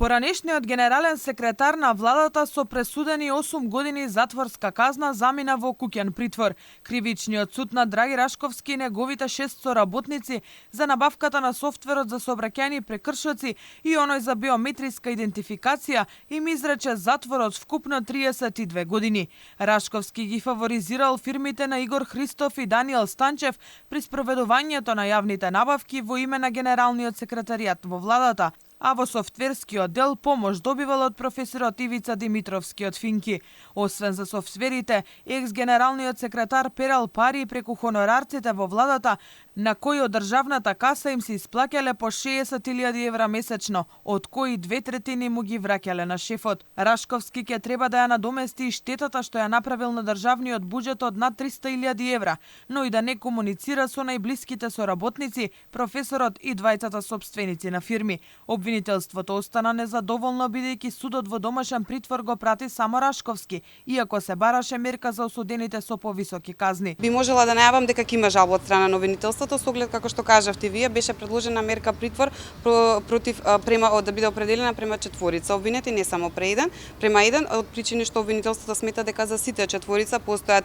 Поранешниот генерален секретар на владата со пресудени 8 години затворска казна замина во куќен притвор. Кривичниот суд на Драги Рашковски и неговите 6 соработници за набавката на софтверот за сообраќајни прекршоци и оној за биометриска идентификација им изрече затворот вкупно 32 години. Рашковски ги фаворизирал фирмите на Игор Христов и Даниел Станчев при спроведувањето на јавните набавки во име на генералниот секретаријат во владата, а во софтверскиот дел помош добивал од професорот Ивица Димитровски од Финки. Освен за софтверите, екс-генералниот секретар перал пари преку хонорарците во владата, на кои од државната каса им се исплаќале по 60.000 евра месечно, од кои 2/3 му ги враќале на шефот. Рашковски ќе треба да ја надомести и штетата што ја направил на државниот буџет од над 300.000 евра, но и да не комуницира со најблиските соработници, професорот и двајцата сопственици на фирми. Обвинителството остана незадоволно бидејќи судот во домашен притвор го прати само Рашковски, иако се бараше мерка за осудените со повисоки казни. Би можела да најавам дека ќе има жалба од страна на обвинителството, со оглед како што кажавте вие, беше предложена мерка притвор против да биде определена према четворица обвинети, не само према еден, од причини што обвинителството смета дека за сите четворица постојат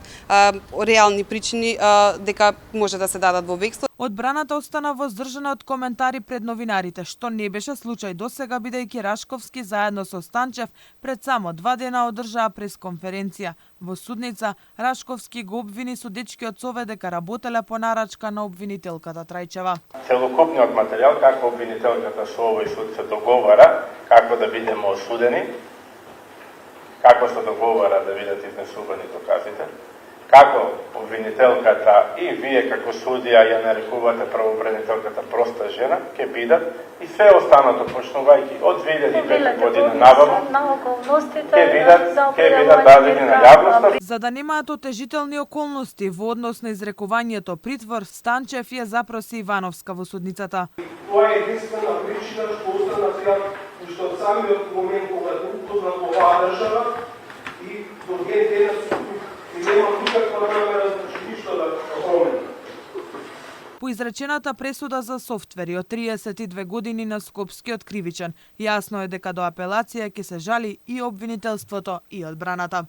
реални причини дека може да се дадат во бегство. Одбраната остана воздржана од коментари пред новинарите, што не беше случај досега бидејќи Рашковски заедно со Станчев пред само 2 дена одржаа пресконференција. Во судница Рашковски го обвини судечкиот совет дека работеле по нарачка на обвинителката Трајчева. Целокупниот материјал како обвинителката со овој суд се договара како да бидеме осудени, како се договара да бидат изнесувани доказите, како обвинителката и вие како судија ја нарекувате правобранителката проста жена, ќе бидат и се останато почнувајќи од 2005 година наваму, ќе бидат дадени на јавноста. За да немаат отежителни околности во однос на изрекувањето притвор, Станчев ја запроси Ивановска во судницата. Тоа е единствена причина што остана сега, што од самиот момент кога упознат оваа држава и до ден денес нема никаква намера ништо да промени. По изречената пресуда за софтвери од 32 години на Скопскиот кривичен, јасно е дека до апелација ќе се жали и обвинителството и одбраната.